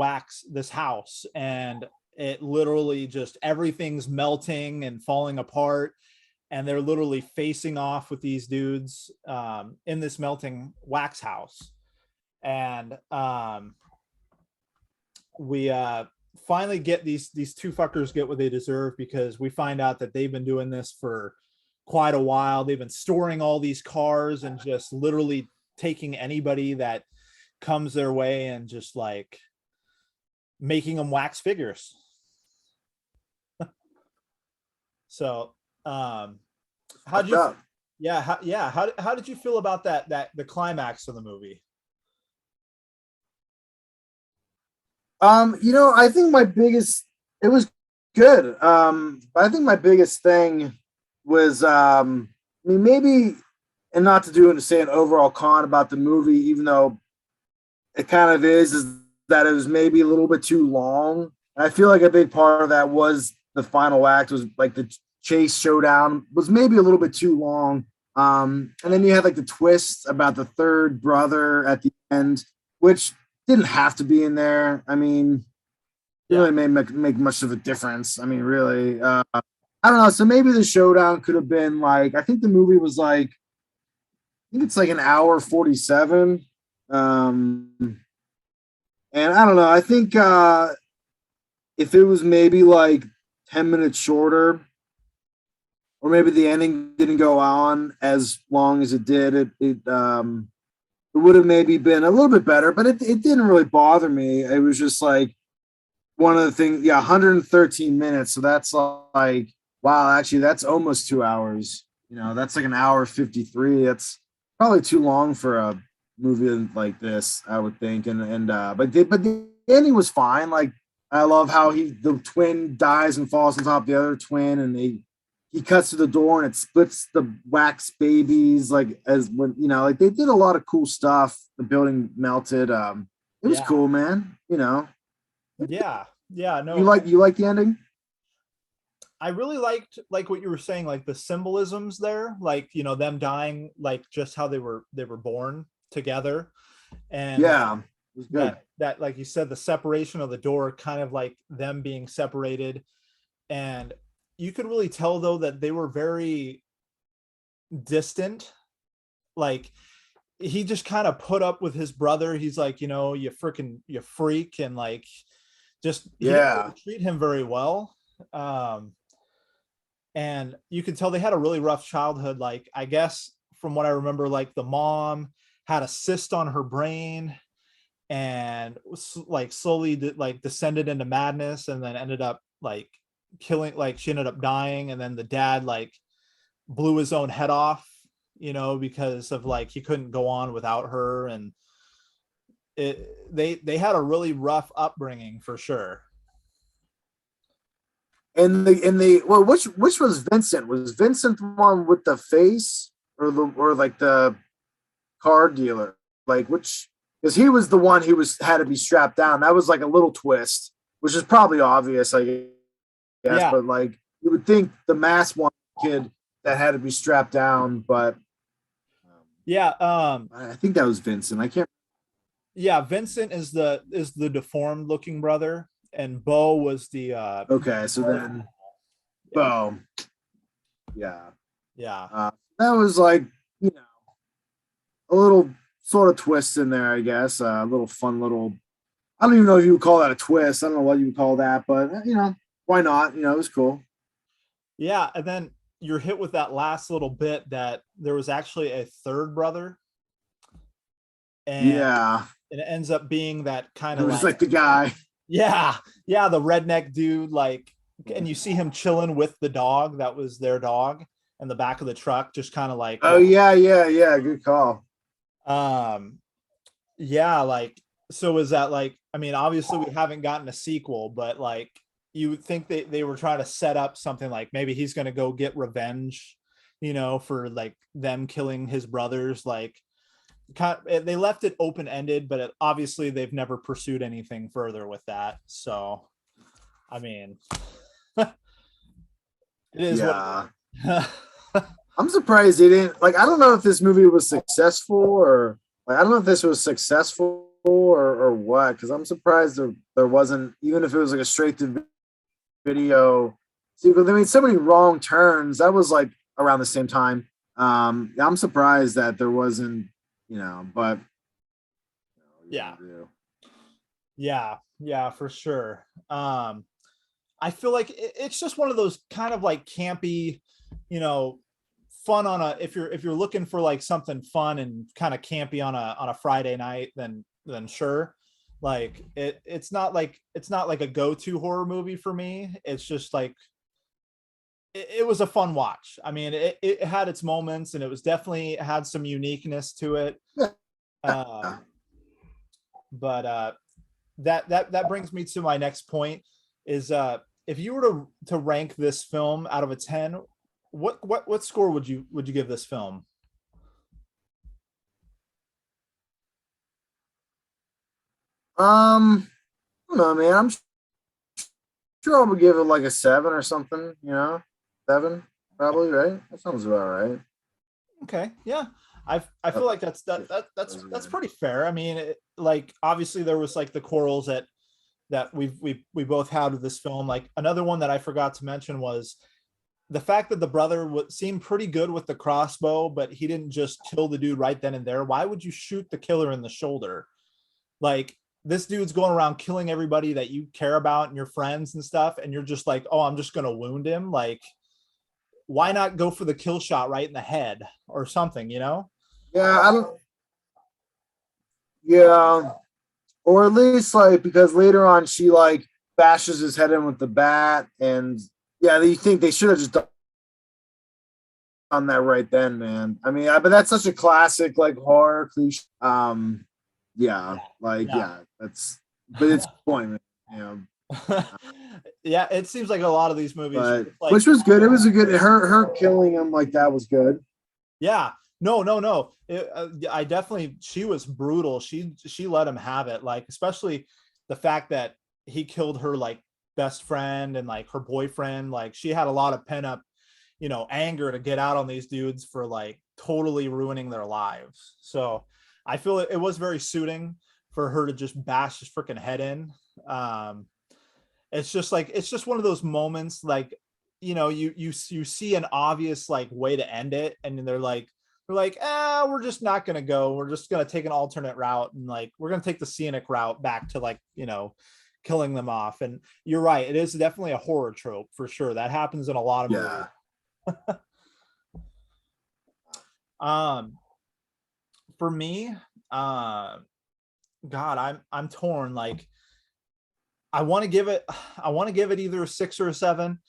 house, and it literally just everything's melting and falling apart. And they're literally facing off with these dudes in this melting wax house. And we finally get these two fuckers get what they deserve, because we find out that they've been doing this for quite a while. They've been storing all these cars and just literally taking anybody that comes their way and just like making them wax figures. So how did you how did you feel about that the climax of the movie? I think it was good. But I think my biggest thing was, I mean, maybe, and not to say an overall con about the movie, even though it kind of is that it was maybe a little bit too long. And I feel like a big part of that was the final act was like the chase showdown was maybe a little bit too long. And then you had like the twist about the third brother at the end, which didn't have to be in there. I mean, it really may make much of a difference. I mean, really, I don't know. So maybe the showdown could have been like, I think the movie was like, I think it's like an hour 47. And I don't know. I think if it was maybe like 10 minutes shorter, or maybe the ending didn't go on as long as it did, it would have maybe been a little bit better, but it didn't really bother me. It was just like one of the things, 113 minutes. So that's like, wow, actually that's almost 2 hours. That's like an hour 53. That's probably too long for a movie like this, I would think. But the ending was fine. Like, I love how the twin dies and falls on top of the other twin, and he cuts to the door and it splits the wax babies, like as when, like they did a lot of cool stuff. The building melted. It was cool, man. Yeah. No, you like the ending? I really liked like what you were saying, like the symbolisms there, like, them dying, like just how they were born together. And yeah, it was good. That like you said, the separation of the door, kind of like them being separated. And you could really tell though that they were very distant. Like he just kind of put up with his brother. He's like, you freak, and like just he didn't really treat him very well. And you could tell they had a really rough childhood. Like, I guess from what I remember, like the mom had a cyst on her brain and like slowly like descended into madness, and then ended up like killing, like she ended up dying. And then the dad like blew his own head off, because of like he couldn't go on without her. And they had a really rough upbringing for sure. And which was Vincent? Was Vincent the one with the face, or like the car dealer? Like which? Because he was the one who had to be strapped down. That was like a little twist, which is probably obvious, I guess. Yeah. But like you would think the masked one kid that had to be strapped down, but I think that was Vincent. I can't. Yeah, Vincent is the deformed looking brother, and Bo was the okay. So then Bo, yeah. That was like a little sort of twist in there, I guess. A little fun little. I don't even know if you would call that a twist. I don't know what you would call that, but why not? It was cool. Yeah, and then you're hit with that last little bit that there was actually a third brother. And it ends up being that kind of like the guy. Yeah, the redneck dude, like, and you see him chilling with the dog that was their dog. in the back of the truck, just kind of like, Oh yeah, yeah, yeah. Good call. um, yeah, like, so is that like, I mean, obviously we haven't gotten a sequel, but like, you would think they were trying to set up something like maybe he's going to go get revenge, for like them killing his brothers. Like, they left it open ended, but obviously they've never pursued anything further with that. So, I mean, it is what Yeah. it is. I'm surprised they didn't like. I don't know if this movie was successful or like I don't know if this was successful or what. Because I'm surprised there wasn't, even if it was like a straight to video sequel. They made so many wrong turns. That was like around the same time. I'm surprised that there wasn't, but Yeah. Yeah, for sure. I feel like it's just one of those kind of like campy, fun on a, if you're looking for like something fun and kind of campy on a Friday night, then sure. Like it's not like a go-to horror movie for me. It's just like it was a fun watch. I mean, it had its moments, and it was definitely had some uniqueness to it. Um, but that brings me to my next point is if you were to rank this film out of a 10, what score would you give this film? I don't know, man. I'm sure I would give it like a 7 or something. 7 probably, right? That sounds about right. Okay, yeah. I feel like that's pretty fair. I mean, like obviously there was like the quarrels that we both had with this film. Like another one that I forgot to mention was the fact that the brother seemed pretty good with the crossbow, but he didn't just kill the dude right then and there. Why would you shoot the killer in the shoulder? Like, this dude's going around killing everybody that you care about and your friends and stuff, and you're just like, oh, I'm just gonna wound him. Like, why not go for the kill shot right in the head or something, Yeah, I don't. Yeah, or at least like because later on she like bashes his head in with the bat, and yeah, you think they should have just done that right then, man. I mean, but that's such a classic like horror cliche. Yeah, like Yeah. that's but it's point, you know. Yeah, it seems like a lot of these movies, But like, which was good. It was a good her killing him like that was good. yeah, no. I definitely, she was brutal. She let him have it. Like, especially the fact that he killed her like best friend and like her boyfriend. Like, she had a lot of pent up, anger to get out on these dudes for like totally ruining their lives. So I feel it was very suiting for her to just bash his freaking head in. Um, it's just one of those moments, like, you see an obvious like way to end it, and then they're like, we're just not gonna go. We're just gonna take an alternate route, and like we're gonna take the scenic route back to like, killing them off. And you're right, it is definitely a horror trope for sure. That happens in a lot of movies. Yeah. Um, for me, uh, God, I'm torn. Like, I want to give it, either a 6 or a 7,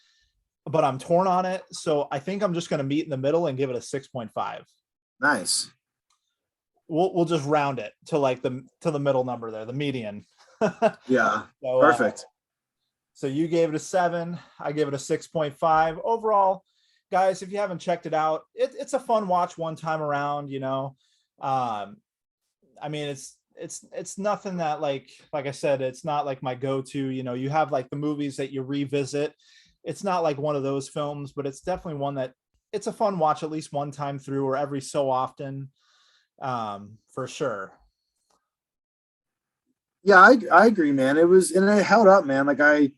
but I'm torn on it. So I think I'm just going to meet in the middle and give it a 6.5. Nice. We'll just round it to like the middle number there, the median. Yeah. So, Perfect. So you gave it a 7. I gave it a 6.5 overall. Guys, if you haven't checked it out, it's a fun watch one time around. I mean, it's nothing that like I said, it's not like my go-to. You have like the movies that you revisit. It's not like one of those films, but it's definitely one that it's a fun watch at least one time through or every so often, for sure. Yeah, I agree, man. It was and it held up, man. Like I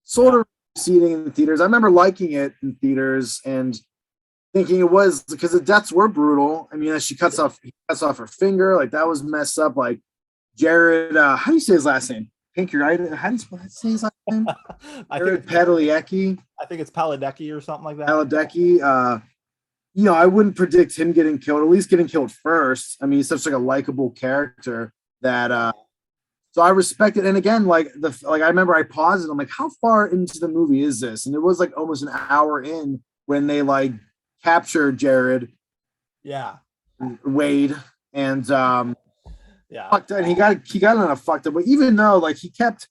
sort of seeing it in theaters. I remember liking it in theaters and thinking it was because the deaths were brutal. I mean, he cuts off her finger, like that was messed up. Like Jared, how do you say his last name? Pinky, right? How do you say his last name? Jared Padalecki. I think it's Paladecki or something like that. Paladecki. I wouldn't predict him getting killed, at least getting killed first. I mean, he's such like a likable character that so I respect it. And again, like I remember I paused it. I'm like, how far into the movie is this? And it was like almost an hour in when they like capture Jared Yeah. Wade, and Yeah. and he got on a fucked up. But even though like he kept,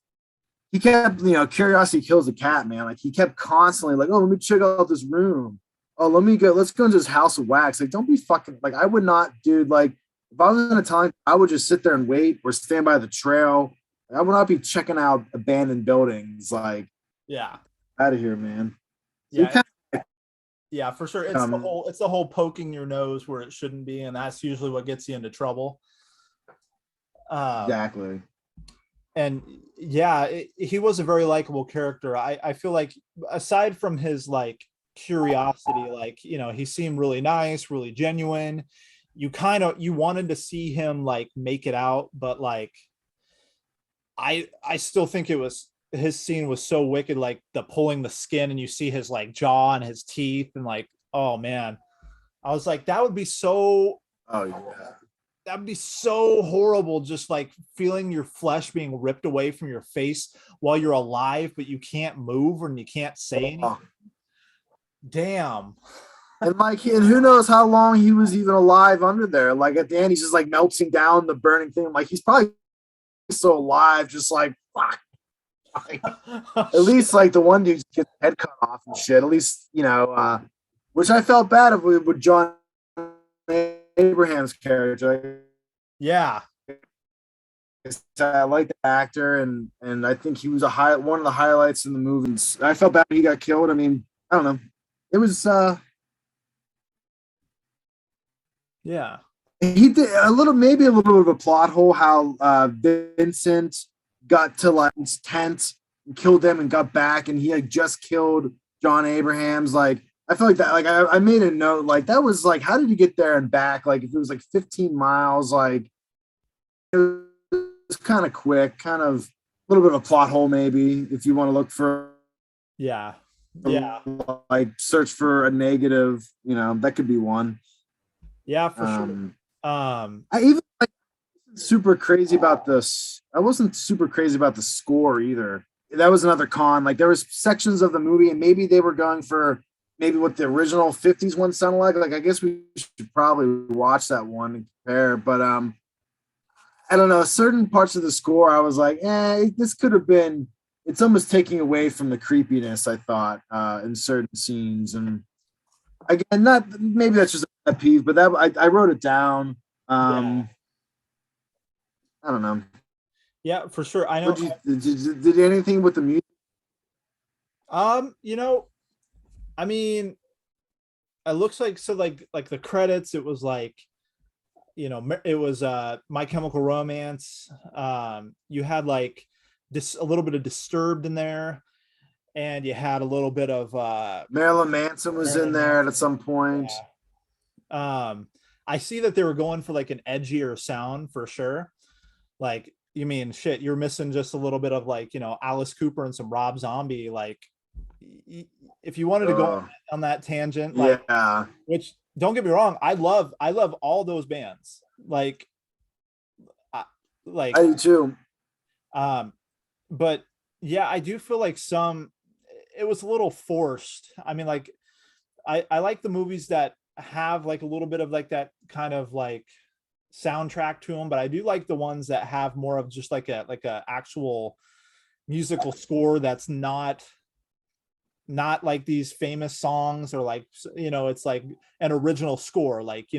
curiosity kills the cat, man. Like he kept constantly like, oh, let me check out this room. Oh, let's go into his house of wax. Like, don't be fucking like, I would not, dude. Like, if I was in a time, I would just sit there and wait or stand by the trail. Like, I would not be checking out abandoned buildings. Like, Yeah. out of here, man. So Yeah. Yeah, for sure. It's the whole poking your nose where it shouldn't be, and that's usually what gets you into trouble. Exactly. And yeah, he was a very likable character. I feel like aside from his like curiosity, like, he seemed really nice, really genuine. You wanted to see him like make it out, but like I still think his scene was so wicked, like the pulling the skin and you see his like jaw and his teeth, and like, oh man, I was like, that would be so Oh yeah. that'd be so horrible, just like feeling your flesh being ripped away from your face while you're alive, but you can't move and you can't say anything. Damn. And like, and who knows how long he was even alive under there. Like at the end, he's just like melting down the burning thing. Like he's probably still alive, just like fuck. Like, at least like the one dude gets his head cut off and shit. At least, which I felt bad of with John Abrams' character. Yeah. I like the actor, and I think he was one of the highlights in the movie. I felt bad he got killed. I mean, I don't know. It was yeah. He did maybe a little bit of a plot hole how Vincent got to like his tent and killed them and got back, and he had just killed John Abrams. Like I felt like that. Like I made a note. Like that was like, how did you get there and back? Like if it was like 15 miles, like it was kind of quick, kind of a little bit of a plot hole maybe if you want to look for. Yeah. Like search for a negative. That could be one. Yeah, for sure. I even like super crazy about this. I wasn't super crazy about the score either. That was another con. Like there was sections of the movie, and maybe they were going for maybe what the original 50s one sounded like. Like I guess we should probably watch that one and compare. But I don't know. Certain parts of the score, I was like, this could have been. It's almost taking away from the creepiness, I thought, in certain scenes. And again, maybe that's just a pet peeve, but that I wrote it down. Yeah. I don't know. Yeah, for sure. I know. Did anything with the music? I mean, it looks like like the credits. It was like, it was My Chemical Romance. You had like a little bit of Disturbed in there, and you had a little bit of Marilyn Manson was in there at some point. Yeah. I see that they were going for like an edgier sound for sure. Like, you mean shit, you're missing just a little bit of like, Alice Cooper and some Rob Zombie. Like, if you wanted to go on that tangent, like, yeah, which don't get me wrong, I love all those bands. Like I do too. But yeah, I do feel like it was a little forced. I mean, like, I like the movies that have like a little bit of like that kind of like soundtrack to them, but I do like the ones that have more of just like a actual musical score that's not like these famous songs, or like, it's like an original score, like,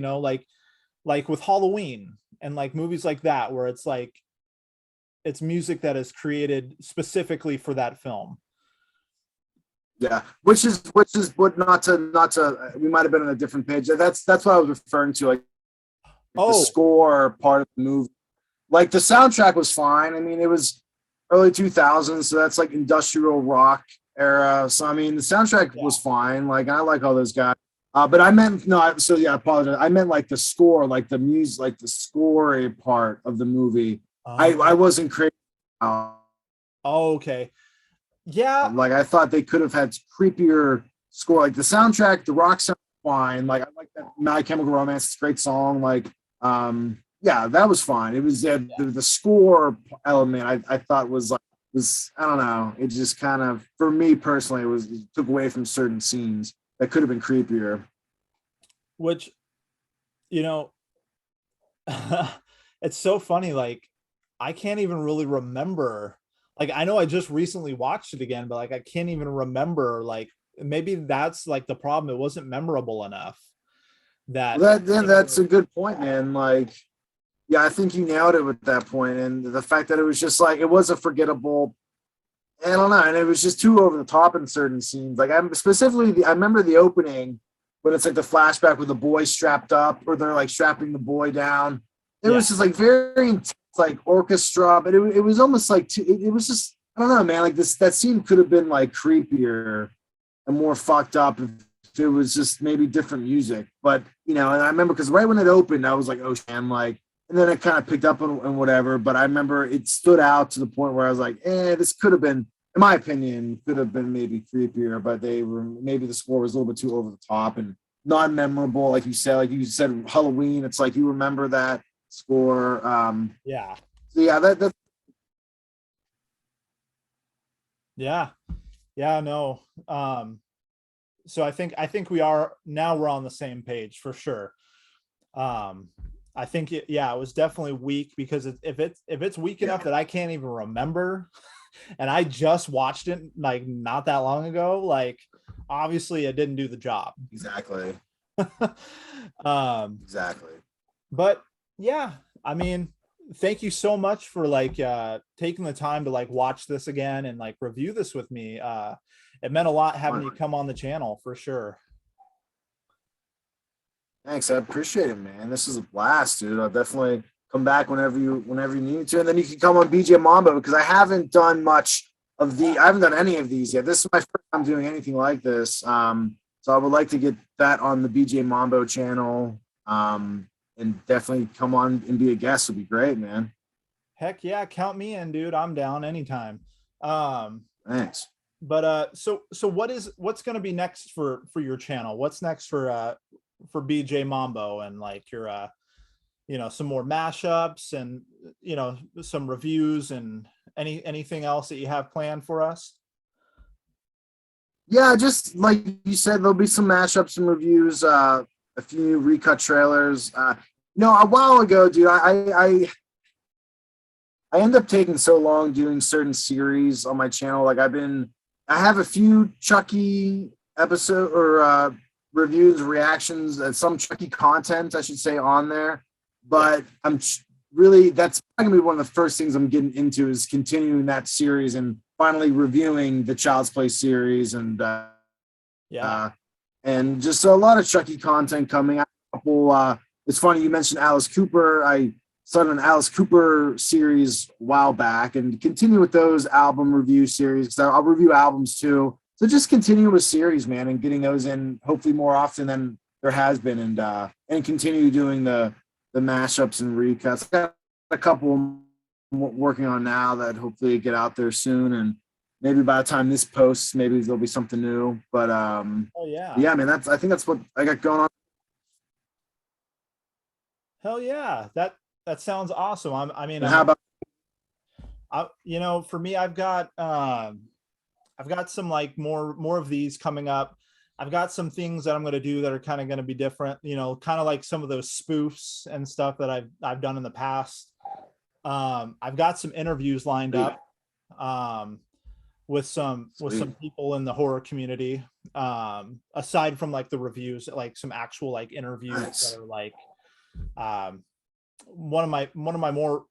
like with Halloween and like movies like that, where it's like it's music that is created specifically for that film. Yeah, which is what not to we might have been on a different page. That's what I was referring to, like the score part of the movie. Like the soundtrack was fine. I mean, it was early 2000s, so that's like industrial rock era. So I mean, the soundtrack was fine. Like I like all those guys. But I meant I apologize. I meant like the score, like the music, like the score part of the movie. I wasn't crazy. Okay. Yeah. Like I thought they could have had creepier score. Like the soundtrack, the rock sound fine. Like I like that My Chemical Romance. It's a great song. Like yeah, that was fine. It was the score element I thought was I don't know. It just kind of, for me personally, it took away from certain scenes that could have been creepier. which, you know, it's so funny. Like, I can't even really remember. Like, I know I just recently watched it again, but like, I can't even remember. Like, maybe that's like the problem. It wasn't memorable enough that. Well, that's a good point, man. Like, yeah, I think you nailed it with that point, and the fact that it was just like it was a forgettable. I don't know, and it was just too over the top in certain scenes. Like I'm specifically, I remember the opening when it's like the flashback with the boy strapped up, or they're like strapping the boy down. It Yeah. was just like very intense, like orchestra, but it was almost like it was just I don't know, man. Like that scene could have been like creepier and more fucked up if it was just maybe different music. But and I remember because right when it opened, I was like, oh, man, like, and then it kind of picked up and whatever. But I remember it stood out to the point where I was like, this could have been, in my opinion, could have been maybe creepier. But maybe the score was a little bit too over the top and non memorable, like you said. Like you said, Halloween. It's like you remember that score. Yeah. So yeah, that's Yeah. Yeah. No. So I think we're on the same page for sure. I think it was definitely weak because if it's weak enough that I can't even remember, and I just watched it like not that long ago, like obviously it didn't do the job. exactly. um, Exactly. but yeah, I mean, thank you so much for like taking the time to like watch this again and like review this with me. It meant a lot having you come on the channel for sure. Thanks, I appreciate it, man. This is a blast, dude. I'll definitely come back whenever you need to, and then you can come on BJ Mombo because I haven't done any of these yet. This is my first time doing anything like this. So I would like to get that on the BJ Mombo channel. And definitely come on and be a guest would be great, man. Heck yeah, count me in, dude. I'm down anytime. Um, Thanks. but so what's going to be next for your channel? What's next for BJ Mombo and like your some more mashups and some reviews and anything else that you have planned for us? Yeah, just like you said, there'll be some mashups and reviews, a few new recut trailers. A while ago, dude, I end up taking so long doing certain series on my channel. Like I have a few Chucky episode or reviews, reactions, and some Chucky content, I should say, on there. But I'm really, that's going to be one of the first things I'm getting into is continuing that series and finally reviewing the Child's Play series Yeah. and just a lot of Chucky content coming out. It's funny you mentioned Alice Cooper. I started an Alice Cooper series a while back and continue with those album review series because I'll review albums too. So just continue with series, man, and getting those in hopefully more often than there has been, and continue doing the mashups and recuts. I got a couple I'm working on now that hopefully get out there soon, and maybe by the time this posts, maybe there'll be something new. But Oh yeah. yeah, man, I think that's what I got going on. Hell yeah. That sounds awesome. I mean, And how about for me, I've got some like more of these coming up. I've got some things that I'm going to do that are kind of going to be different, kind of like some of those spoofs and stuff that I've done in the past. I've got some interviews lined up with some people in the horror community. Aside from like the reviews, like some actual like interviews that are like one of my more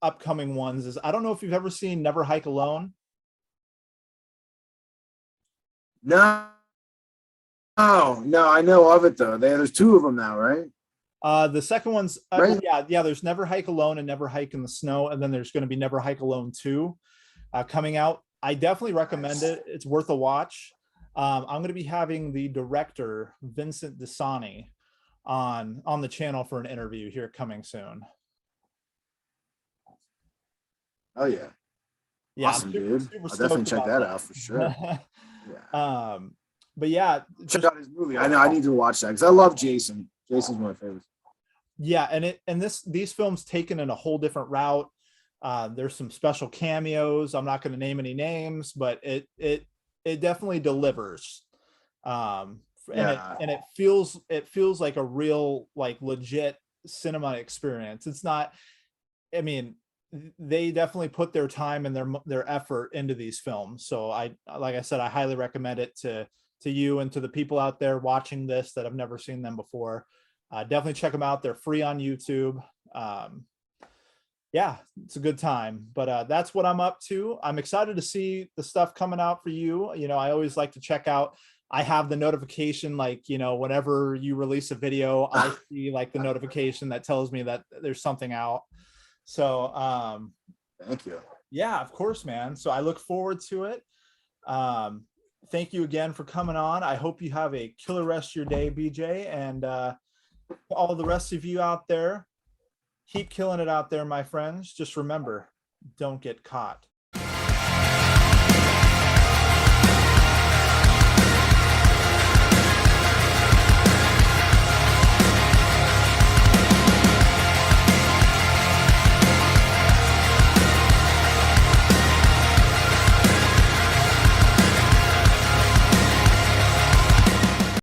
upcoming ones is, I don't know if you've ever seen Never Hike Alone. no, no, I know of it though. There's two of them now, right? The second one's Right. yeah. There's Never Hike Alone and Never Hike in the Snow, and then there's going to be Never Hike Alone 2 coming out. I definitely recommend it. It's worth a watch. I'm going to be having the director Vincent Desani on the channel for an interview here coming soon. Oh yeah. Yeah, Awesome, super, dude. super I'll definitely stoked check about that out for sure. Yeah. But yeah, Check out his movie. I know I need to watch that because I love Jason. Jason's one of my favorites. yeah, and these films taken in a whole different route. There's some special cameos. I'm not going to name any names, but it definitely delivers and Yeah. it feels like a real, like, legit cinema experience. It's not, I mean, they definitely put their time and their effort into these films. So like I said, I highly recommend it to you and to the people out there watching this that have never seen them before. Definitely check them out. They're free on YouTube. Yeah, it's a good time. But that's what I'm up to. I'm excited to see the stuff coming out for you. You know, I always like to check out. I have the notification, like, you know, whenever you release a video, I see like the notification that tells me that there's something out. So Thank you. yeah, of course, man. So I look forward to it. Um, thank you again for coming on. I hope you have a killer rest of your day, BJ, and all the rest of you out there, keep killing it out there, my friends. Just remember, don't get caught.